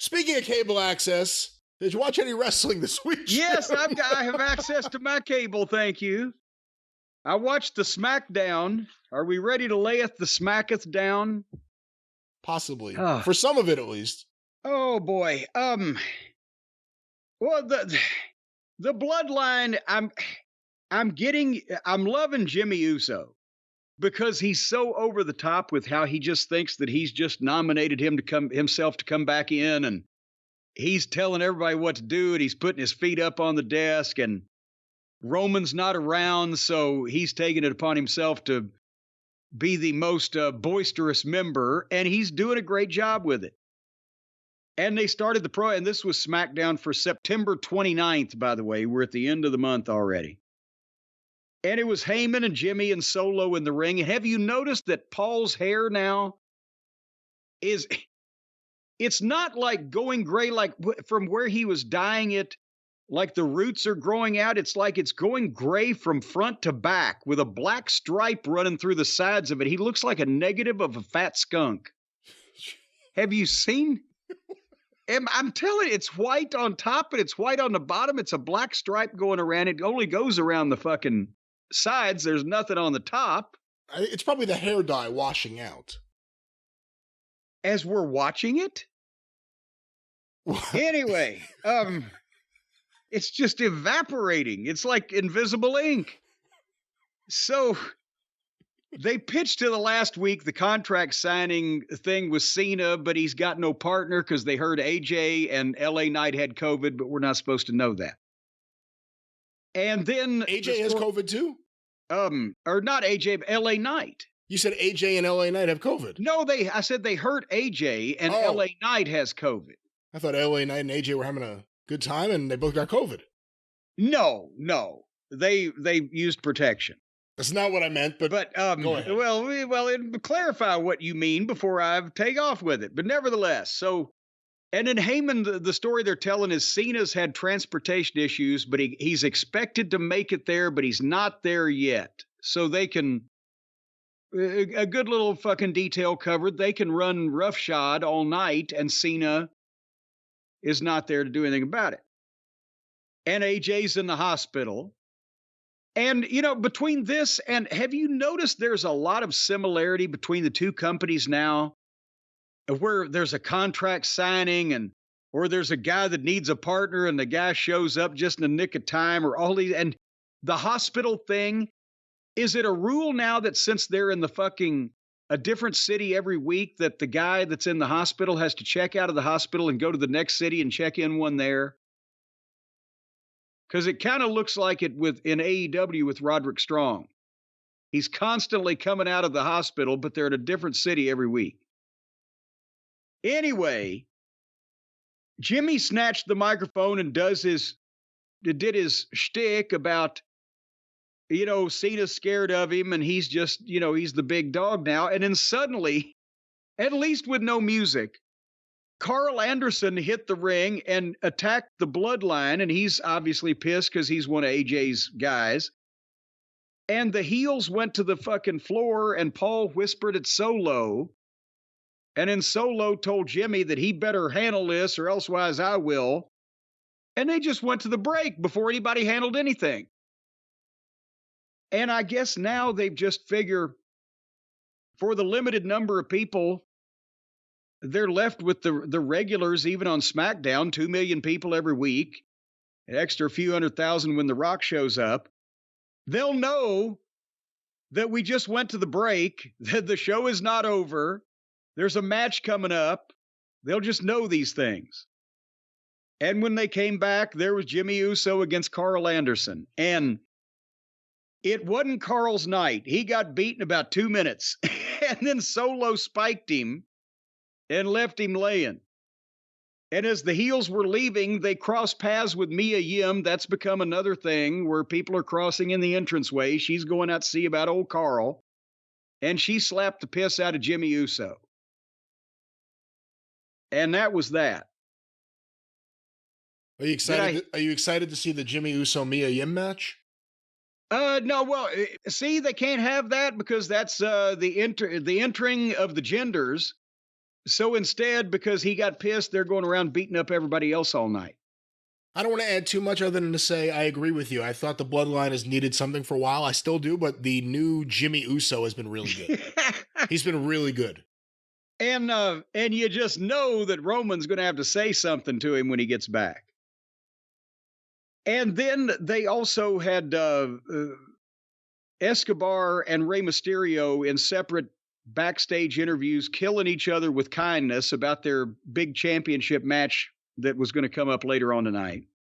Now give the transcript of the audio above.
Speaking of cable access, did you watch any wrestling this week? Yes, I have access to my cable, thank you. I watched the Smackdown. Are we ready to layeth the smacketh down? Possibly. For some of it, at least. Oh, boy. Well, the Bloodline, I'm loving Jimmy Uso because he's so over the top with how he just thinks that he's just nominated himself to come back in, and he's telling everybody what to do, and he's putting his feet up on the desk, and Roman's not around, so he's taking it upon himself to be the most boisterous member, and he's doing a great job with it. And they started and this was SmackDown for September 29th, by the way. We're at the end of the month already. And it was Heyman and Jimmy and Solo in the ring. And have you noticed that Paul's hair now it's not like going gray, like from where he was dyeing it, like the roots are growing out. It's like it's going gray from front to back with a black stripe running through the sides of it. He looks like a negative of a fat skunk. Have you seen? I'm telling you, it's white on top and it's white on the bottom. It's a black stripe going around. It only goes around the fucking sides. There's nothing on the top. It's probably the hair dye washing out. As we're watching it? Anyway, it's just evaporating. It's like invisible ink. So they pitched to the last week the contract signing thing with Cena, but he's got no partner because they heard AJ and LA Knight had COVID, but we're not supposed to know that. And then AJ has COVID too? Or not AJ, but LA Knight. You said AJ and LA Knight have COVID. No, I said they hurt AJ and LA Knight has COVID. I thought LA Knight and AJ were having a good time and they both got COVID. No. They used protection. That's not what I meant, but go ahead. Well, clarify what you mean before I take off with it. But nevertheless, so, and then Heyman, the story they're telling is Cena's had transportation issues, but he's expected to make it there, but he's not there yet. So they can, a good little fucking detail covered, they can run roughshod all night, and Cena is not there to do anything about it. And AJ's in the hospital. And, between this and have you noticed there's a lot of similarity between the two companies now where there's a contract signing or there's a guy that needs a partner and the guy shows up just in the nick of time or all these. And the hospital thing, is it a rule now that since they're in a different city every week that the guy that's in the hospital has to check out of the hospital and go to the next city and check in one there? Because it kind of looks like it in AEW with Roderick Strong. He's constantly coming out of the hospital, but they're in a different city every week. Anyway, Jimmy snatched the microphone and did his shtick about, Cena's scared of him and he's just, he's the big dog now. And then suddenly, at least with no music, Karl Anderson hit the ring and attacked the Bloodline, and he's obviously pissed because he's one of AJ's guys. And the heels went to the fucking floor, and Paul whispered at Solo. And then Solo told Jimmy that he better handle this or elsewise I will. And they just went to the break before anybody handled anything. And I guess now they've just figured for the limited number of people, they're left with the regulars, even on SmackDown, 2 million people every week, an extra few 100,000 when The Rock shows up. They'll know that we just went to the break, that the show is not over. There's a match coming up. They'll just know these things. And when they came back, there was Jimmy Uso against Karl Anderson. And it wasn't Karl's night. He got beat in about 2 minutes. And then Solo spiked him and left him laying. And as the heels were leaving, they crossed paths with Mia Yim. That's become another thing where people are crossing in the entranceway. She's going out to see about old Karl. And she slapped the piss out of Jimmy Uso. And that was that. Are you excited to see the Jimmy Uso Mia Yim match? No, well, see, they can't have that because that's the entering of the genders. So instead, because he got pissed, they're going around beating up everybody else all night. I don't want to add too much other than to say I agree with you. I thought the Bloodline has needed something for a while. I still do, but the new Jimmy Uso has been really good. He's been really good. And you just know that Roman's going to have to say something to him when he gets back. And then they also had Escobar and Rey Mysterio in separate backstage interviews killing each other with kindness about their big championship match that was going to come up later on tonight.